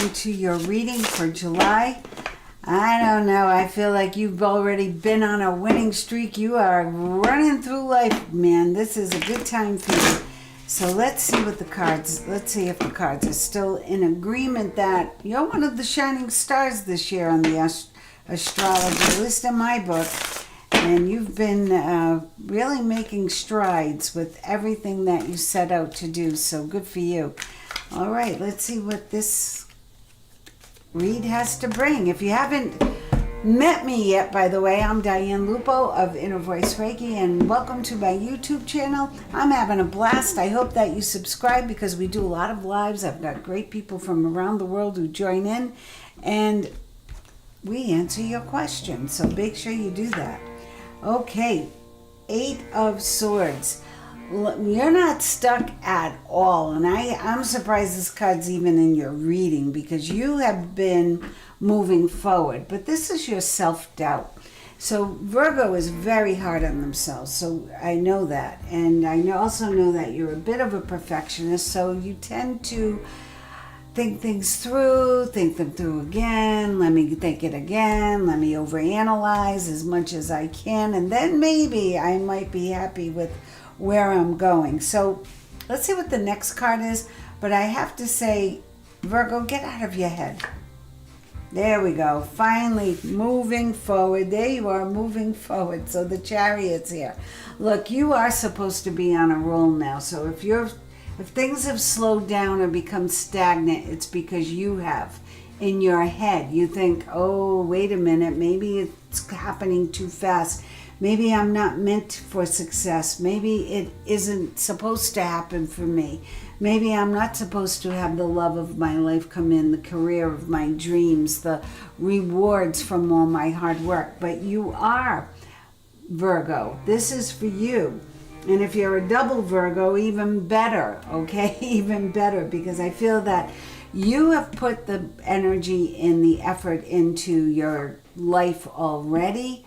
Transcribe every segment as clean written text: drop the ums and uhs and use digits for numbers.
welcome to your reading for July. I don't know, I feel like you've already been on a winning streak. You are running through life, man. This is a good time for you. So let's see what the cards, let's see if the cards are still in agreement that you're one of the shining stars this year on the astrology list in my book. And you've been really making strides with everything that you set out to do. So good for you. All right, let's see what this read has to bring. If you haven't met me yet, by the way, I'm Diane Lupo of Inner Voice Reiki, and welcome to my YouTube channel. I'm having a blast. I hope that you subscribe because we do a lot of lives. I've got great people from around the world who join in, and we answer your questions. So make sure you do that. Okay, 8 of Swords. You're not stuck at all, and I'm surprised this card's even in your reading because you have been moving forward, but this is your self-doubt. So Virgo is very hard on themselves, so I know that, and I also know that you're a bit of a perfectionist, so you tend to think things through, think them through again, let me think it again, let me overanalyze as much as I can, and then maybe I might be happy with where I'm going. So let's see what the next card is, but I have to say, Virgo, get out of your head. There we go, finally moving forward. There you are, moving forward. So the Chariot's here. Look, you are supposed to be on a roll now, so if things have slowed down or become stagnant, it's because you have. In your head, you think, oh, wait a minute, maybe it's happening too fast. Maybe I'm not meant for success. Maybe it isn't supposed to happen for me. Maybe I'm not supposed to have the love of my life come in, the career of my dreams, the rewards from all my hard work. But you are, Virgo. This is for you. And if you're a double Virgo, even better, okay? Even better, because I feel that you have put the energy and the effort into your life already,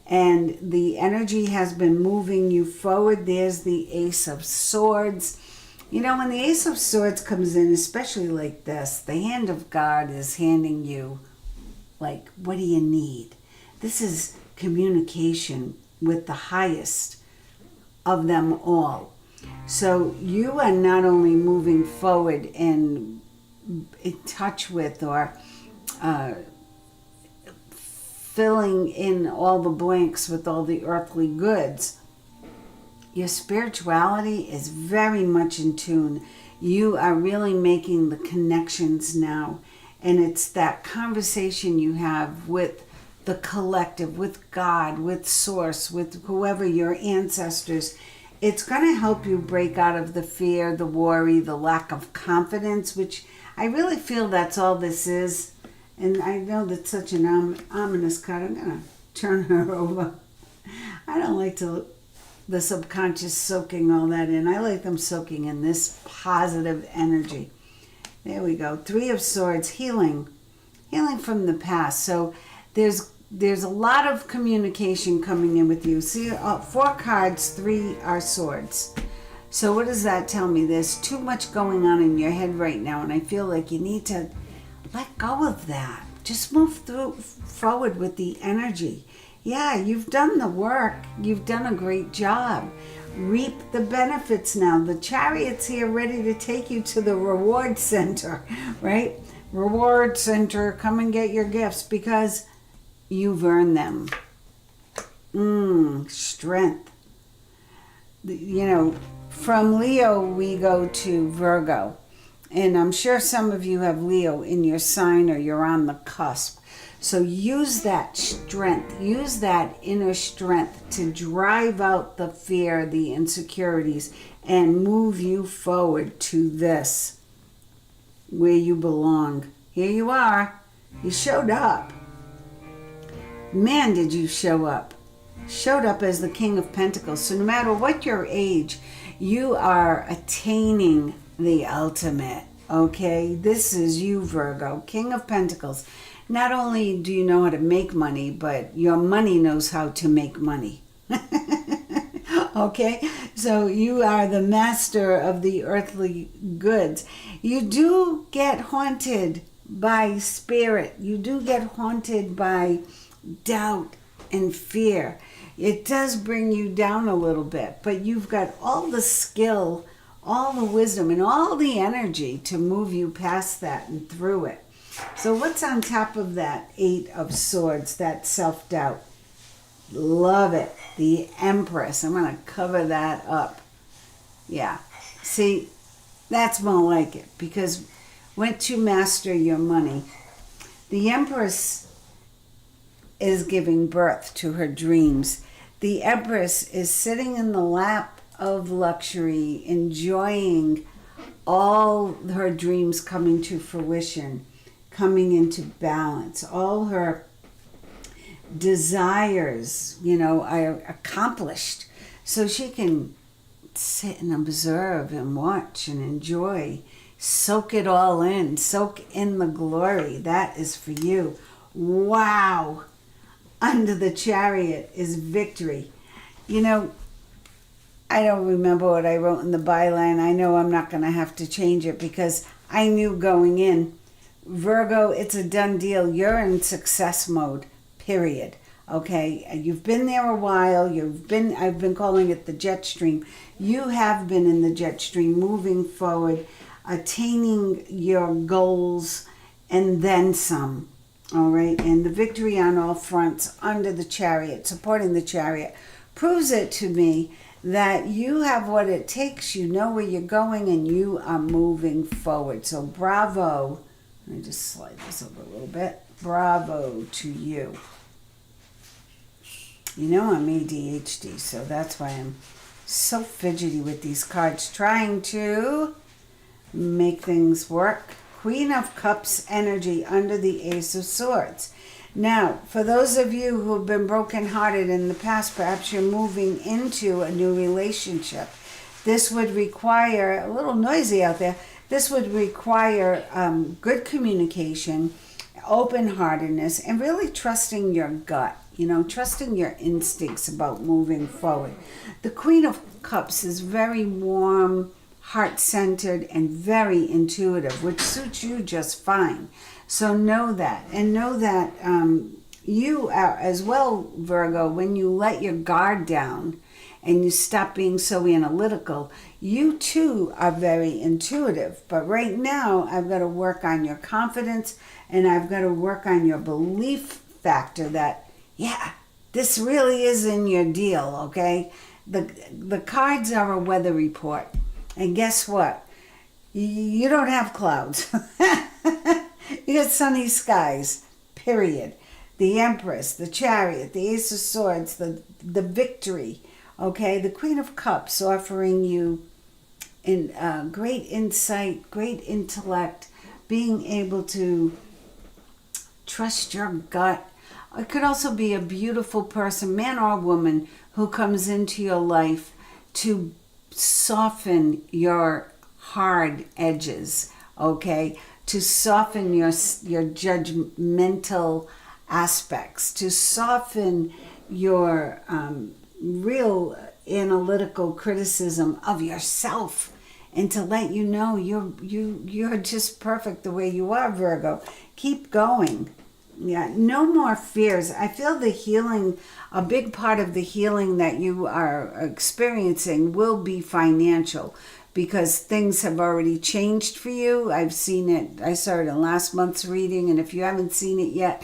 and the energy has been moving you forward. There's the Ace of Swords. You know, when the Ace of Swords comes in, especially like this, the hand of God is handing you, like, what do you need? This is communication with the highest of them all. So you are not only moving forward and in touch with or filling in all the blanks with all the earthly goods, your spirituality is very much in tune. You are really making the connections now, and it's that conversation you have with the collective, with God, with Source, with whoever, your ancestors. It's going to help you break out of the fear, the worry, the lack of confidence, which I really feel that's all this is. And I know that's such an ominous card. I'm going to turn her over. I don't like the subconscious soaking all that in. I like them soaking in this positive energy. There we go. 3 of Swords, healing. Healing from the past. So there's a lot of communication coming in with you. See, 4 cards, 3 are swords. So what does that tell me? There's too much going on in your head right now, and I feel like you need to let go of that. Just move forward with the energy. Yeah, you've done the work. You've done a great job. Reap the benefits now. The Chariot's here ready to take you to the reward center, right? Reward center, come and get your gifts because you've earned them. Strength. You know, from Leo, we go to Virgo. And I'm sure some of you have Leo in your sign or you're on the cusp. So use that strength, use that inner strength to drive out the fear, the insecurities, and move you forward to this, where you belong. Here you are. You showed up. Man, did you show up. Showed up as the King of Pentacles. So no matter what your age, you are attaining the ultimate, okay? This is you, Virgo, King of Pentacles. Not only do you know how to make money, but your money knows how to make money. Okay? So you are the master of the earthly goods. You do get haunted by spirit. You do get haunted by doubt and fear. It does bring you down a little bit, but you've got all the skill, all the wisdom, and all the energy to move you past that and through it. So what's on top of that Eight of Swords, that self-doubt? Love it. The Empress. I'm going to cover that up. Yeah. See, that's more like it, because once you master your money, the Empress is giving birth to her dreams. The Empress is sitting in the lap of luxury, enjoying all her dreams coming to fruition, coming into balance. All her desires, are accomplished. So she can sit and observe and watch and enjoy. Soak it all in. Soak in the glory. That is for you. Wow. Under the Chariot is victory. I don't remember what I wrote in the byline. I know I'm not going to have to change it because I knew going in, Virgo, it's a done deal. You're in success mode, period. Okay? You've been there a while. I've been calling it the jet stream. You have been in the jet stream, moving forward, attaining your goals, and then some. All right? And the victory on all fronts under the Chariot, supporting the Chariot, proves it to me that you have what it takes, you know where you're going, and you are moving forward. So bravo. Let me just slide this over a little bit. Bravo to you. I'm ADHD, so that's why I'm so fidgety with these cards, trying to make things work. Queen of Cups energy under the Ace of Swords. Now, for those of you who have been brokenhearted in the past, perhaps you're moving into a new relationship. This would require, a little noisy out there, this would require good communication, open-heartedness, and really trusting your gut, trusting your instincts about moving forward. The Queen of Cups is very warm, heart-centered, and very intuitive, which suits you just fine. So know that, and know that you are as well, Virgo, when you let your guard down and you stop being so analytical, you too are very intuitive. But right now, I've got to work on your confidence, and I've got to work on your belief factor that, yeah, this really is in your deal, okay? The cards are a weather report. And guess what? You don't have clouds. You got sunny skies, period. The Empress, the Chariot, the Ace of Swords, the victory, okay? The Queen of Cups offering you great insight, great intellect, being able to trust your gut. It could also be a beautiful person, man or woman, who comes into your life to soften your hard edges, okay? To soften your judgmental aspects, to soften your real analytical criticism of yourself, and to let you know you're just perfect the way you are, Virgo. Keep going. Yeah, no more fears. I feel the healing, a big part of the healing that you are experiencing will be financial, because things have already changed for you. I've seen it. I saw it in last month's reading, and if you haven't seen it yet,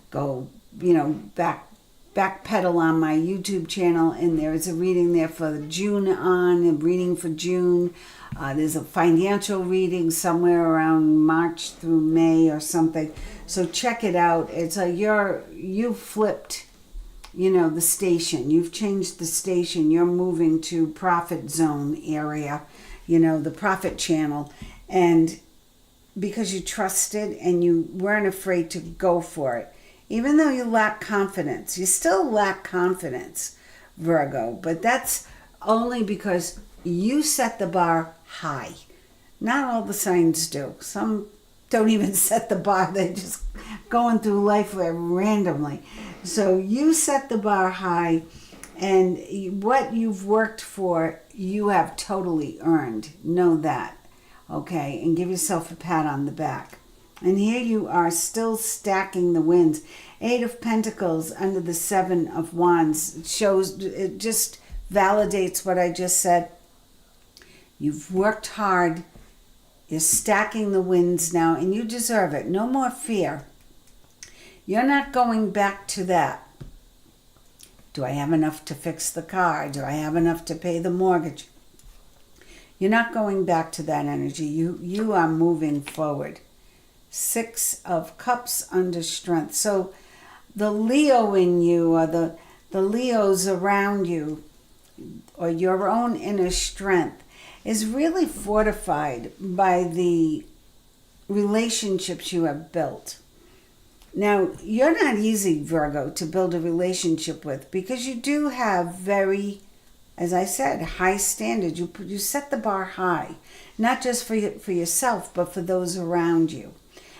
go, backpedal on my YouTube channel, and there is a reading there for June a reading for June. There's a financial reading somewhere around March through May or something. So check it out. It's you've flipped, the station. You've changed the station. You're moving to profit zone area, the profit channel. And because you trusted and you weren't afraid to go for it. Even though you lack confidence, you still lack confidence, Virgo. But that's only because you set the bar high. Not all the signs do. Some don't even set the bar. They're just going through life randomly. So you set the bar high, and what you've worked for, you have totally earned. Know that, okay? And give yourself a pat on the back. And here you are still stacking the wins. Eight of Pentacles under the Seven of Wands shows, it just validates what I just said. You've worked hard. You're stacking the wins now, and you deserve it. No more fear. You're not going back to that. Do I have enough to fix the car? Do I have enough to pay the mortgage? You're not going back to that energy. You are moving forward. Six of Cups under Strength. So the Leo in you, or the Leos around you, or your own inner strength, is really fortified by the relationships you have built. Now, you're not easy, Virgo, to build a relationship with, because you do have very, as I said, high standards. You set the bar high, not just for yourself, but for those around you.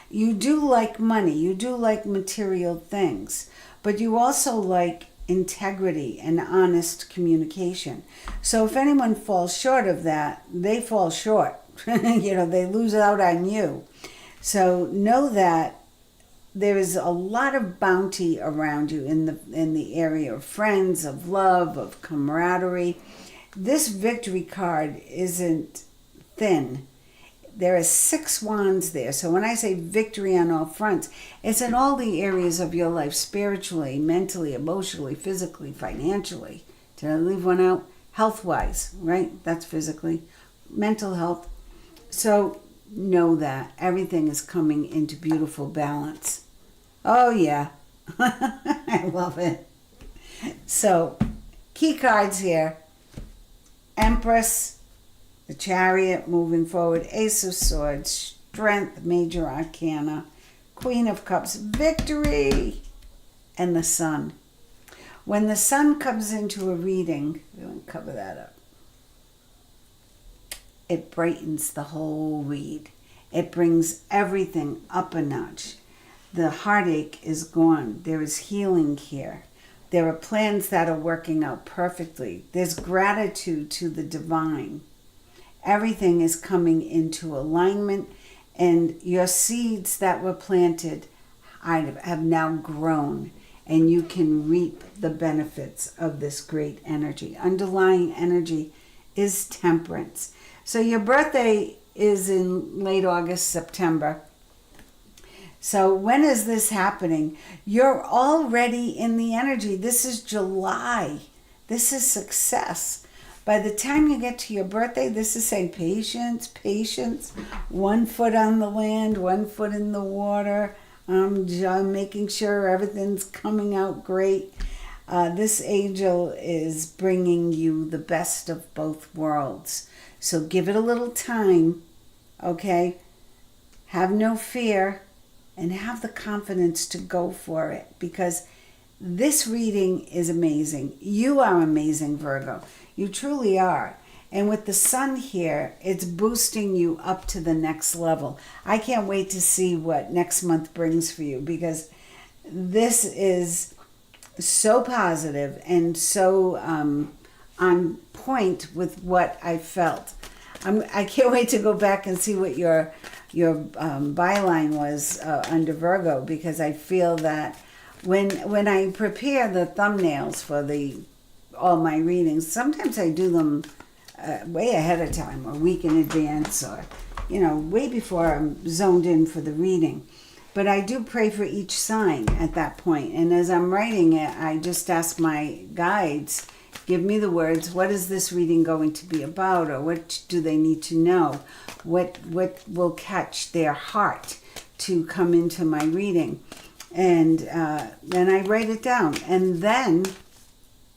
You do like money. You do like material things, but you also like integrity and honest communication. So if anyone falls short of that, they fall short. They lose out on you. So know that there is a lot of bounty around you in the area of friends, of love, of camaraderie. This victory card isn't thin. There are 6 wands there. So when I say victory on all fronts, it's in all the areas of your life, spiritually, mentally, emotionally, physically, financially. Did I leave one out? Health-wise, right? That's physically. Mental health. So know that everything is coming into beautiful balance. Oh, yeah. I love it. So, key cards here. Empress, the Chariot, moving forward. Ace of Swords, Strength, Major Arcana. Queen of Cups, Victory. And the Sun. When the Sun comes into a reading, we're going to cover that up. It brightens the whole read. It brings everything up a notch. The heartache is gone. There is healing here. There are plans that are working out perfectly. There's gratitude to the divine. Everything is coming into alignment, and your seeds that were planted have now grown, and you can reap the benefits of this great energy. Underlying energy is temperance. So your birthday is in late August, September. So when is this happening? You're already in the energy. This is July. This is success. By the time you get to your birthday, this is saying patience, patience. 1 foot on the land, 1 foot in the water. Making sure everything's coming out great. This angel is bringing you the best of both worlds. So give it a little time, okay? Have no fear. And have the confidence to go for it, because this reading is amazing. You are amazing, Virgo. You truly are. And with the Sun here, it's boosting you up to the next level. I can't wait to see what next month brings for you, because this is so positive and so on point with what I felt. I can't wait to go back and see what your byline was under Virgo, because I feel that when I prepare the thumbnails for all my readings, sometimes I do them way ahead of time, or a week in advance, or way before I'm zoned in for the reading. But I do pray for each sign at that point, and as I'm writing it, I just ask my guides, give me the words. What is this reading going to be about? Or what do they need to know? What will catch their heart to come into my reading? And then I write it down. And then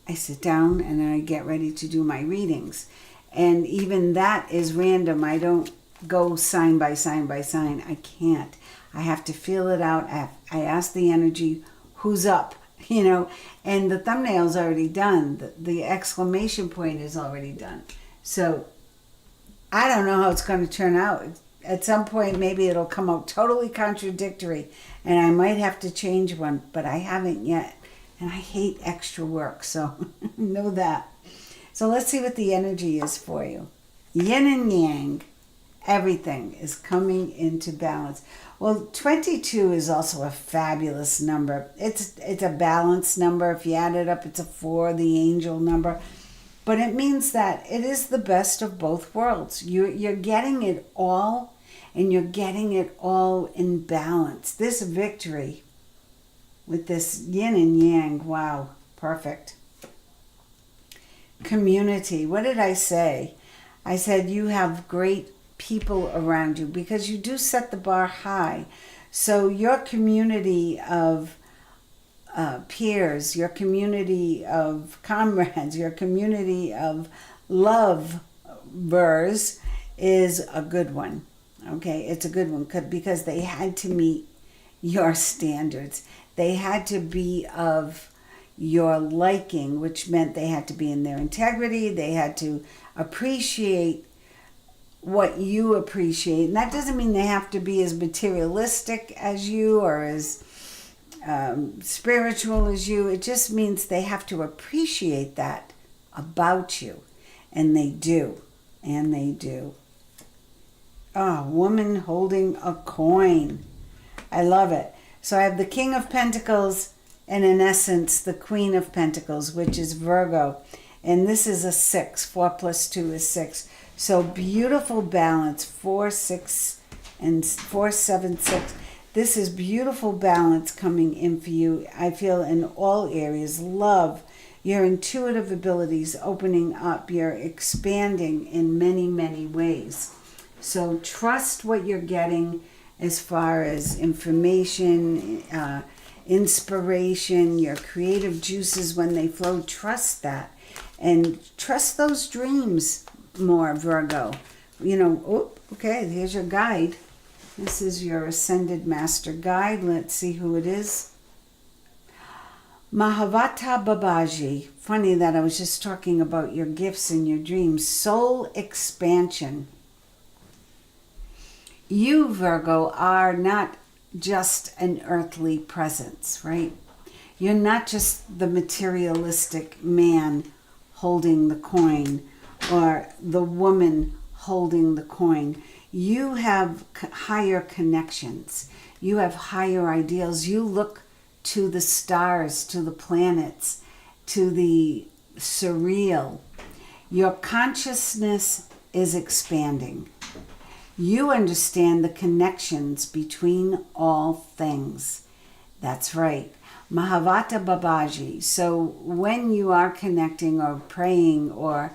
I sit down and I get ready to do my readings. And even that is random. I don't go sign by sign by sign. I can't. I have to feel it out. I ask the energy, who's up? And the thumbnail's already done. The exclamation point is already done. So I don't know how it's going to turn out. At some point, maybe it'll come out totally contradictory, and I might have to change one, but I haven't yet. And I hate extra work, so know that. So let's see what the energy is for you. Yin and Yang. Everything is coming into balance. Well, 22 is also a fabulous number. It's a balanced number. If you add it up, it's a 4, the angel number. But it means that it is the best of both worlds. You're getting it all, and you're getting it all in balance. This victory with this yin and yang, wow, perfect. Community, what did I say? I said you have great people around you because you do set the bar high. So your community of peers, your community of comrades, your community of lovers is a good one. Okay, it's a good one because they had to meet your standards. They had to be of your liking, which meant they had to be in their integrity. They had to appreciate what you appreciate. And that doesn't mean they have to be as materialistic as you or as spiritual as you. It just means they have to appreciate that about you. And they do. And they do. Oh, woman holding a coin. I love it. So I have the King of Pentacles and in essence the Queen of Pentacles, which is Virgo. And this is a 6. 4 plus 2 is 6. So beautiful balance. 4, 6, and 4, 7, 6. This is beautiful balance coming in for you. I feel in all areas. Love, your intuitive abilities opening up. You're expanding in many, many ways. So trust what you're getting as far as information, inspiration, your creative juices when they flow. Trust that. And trust those dreams more, Virgo. You know, oh, okay, here's your guide. This is your Ascended Master Guide. Let's see who it is. Mahavata Babaji. Funny that I was just talking about your gifts and your dreams. Soul expansion. You, Virgo, are not just an earthly presence, right? You're not just the materialistic man holding the coin or the woman holding the coin. You have higher connections. You have higher ideals. You look to the stars, to the planets, to the surreal. Your consciousness is expanding. You understand the connections between all things. That's right. Mahavata Babaji. So when you are connecting or praying or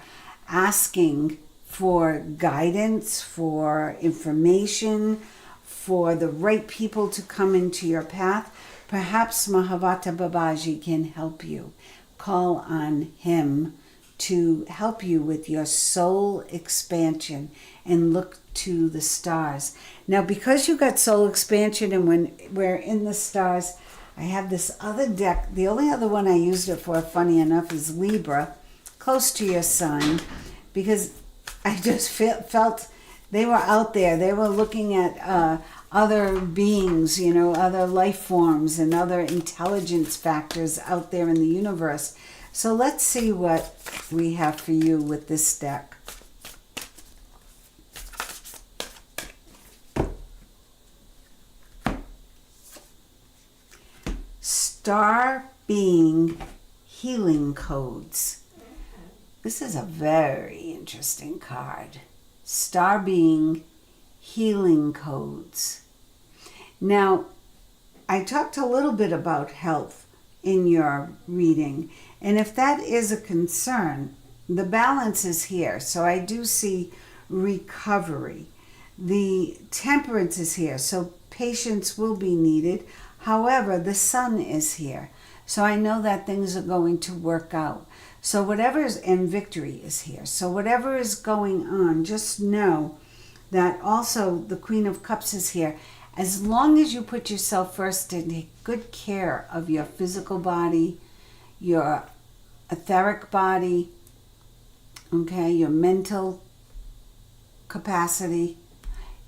asking for guidance, for information, for the right people to come into your path, perhaps Mahavata Babaji can help you. Call on him to help you with your soul expansion and look to the stars. Now, because you got soul expansion and when we're in the stars, I have this other deck. The only other one I used it for, funny enough, is Libra, close to your sign, because I just felt they were out there. They were looking at other beings, you know, other life forms and other intelligence factors out there in the universe. So let's see what we have for you with this deck. Star Being Healing Codes. This is a very interesting card. Star Being Healing Codes. Now, I talked a little bit about health in your reading, and if that is a concern, the balance is here. So I do see recovery. The temperance is here, so patience will be needed. However, the sun is here, so I know that things are going to work out. So whatever is, and victory is here. So whatever is going on, just know that also the Queen of Cups is here. As long as you put yourself first and take good care of your physical body, your etheric body, okay, your mental capacity,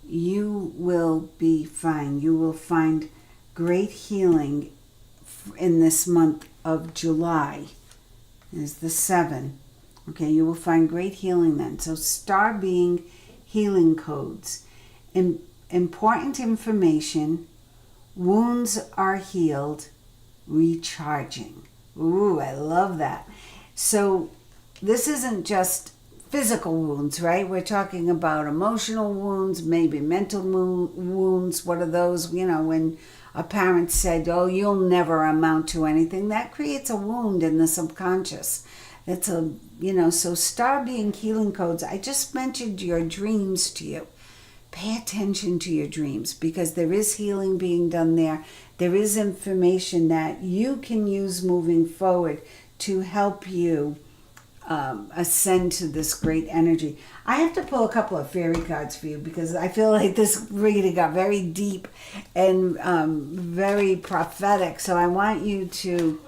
you will be fine. You will find great healing in this month of July. Is the 7. Okay, you will find great healing then. So Star Being healing codes. Important information. Wounds are healed. Recharging. Ooh, I love that. So this isn't just physical wounds, right? We're talking about emotional wounds, maybe mental wounds. What are those? You know, when a parent said, oh, you'll never amount to anything, that creates a wound in the subconscious. It's a, you know, so star being healing codes. I just mentioned your dreams to you. Pay attention to your dreams, because there is healing being done there. There is information that you can use moving forward to help you ascend to this great energy. I have to pull a couple of fairy cards for you, because I feel like this reading got very deep and very prophetic. So I want you to,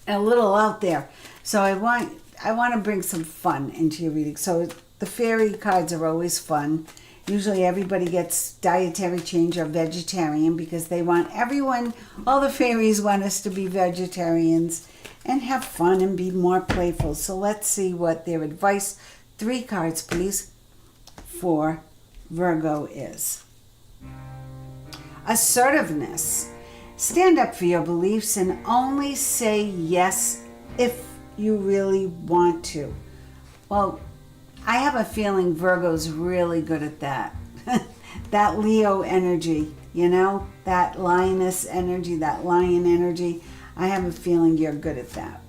a little out there. So I want to bring some fun into your reading. So the fairy cards are always fun. Usually everybody gets dietary change or vegetarian, because they want everyone, all the fairies want us to be vegetarians and have fun and be more playful. So let's see what their advice, 3 cards please, for Virgo is. Assertiveness. Stand up for your beliefs and only say yes if you really want to. Well, I have a feeling Virgo's really good at that. That Leo energy, you know, that lioness energy, that lion energy. I have a feeling you're good at that.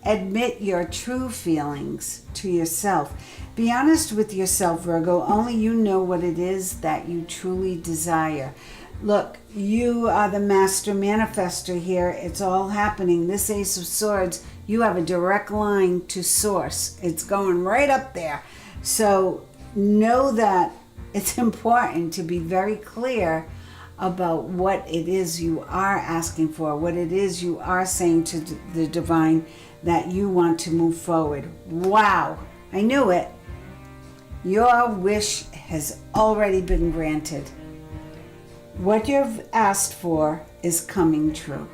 Admit your true feelings to yourself. Be honest with yourself, Virgo. Only you know what it is that you truly desire. Look, you are the master manifester here. It's all happening. This Ace of Swords, you have a direct line to source. It's going right up there. So know that it's important to be very clear about what it is you are asking for, what it is you are saying to the divine that you want to move forward. Wow, I knew it. Your wish has already been granted. What you've asked for is coming true.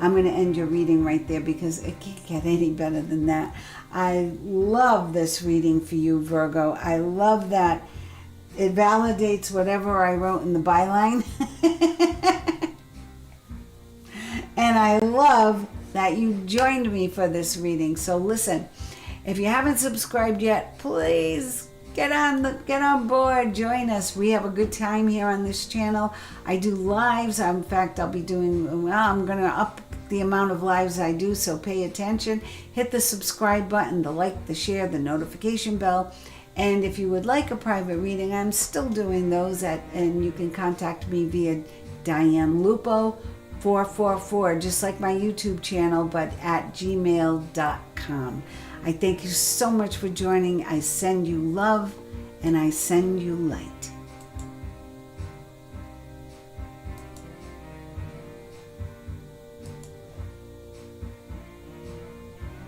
I'm going to end your reading right there, because it can't get any better than that. I love this reading for you, Virgo. I love that it validates whatever I wrote in the byline. And I love that you joined me for this reading. So listen, if you haven't subscribed yet, please get on board, join us. We have a good time here on this channel. I do lives. In fact, I'll be doing, well, I'm going to up the amount of lives I do, so pay attention. Hit the subscribe button, the like, the share, the notification bell. And if you would like a private reading, I'm still doing those, and you can contact me via Diane Lupo 444, just like my YouTube channel, but at gmail.com. I thank you so much for joining. I send you love and I send you light.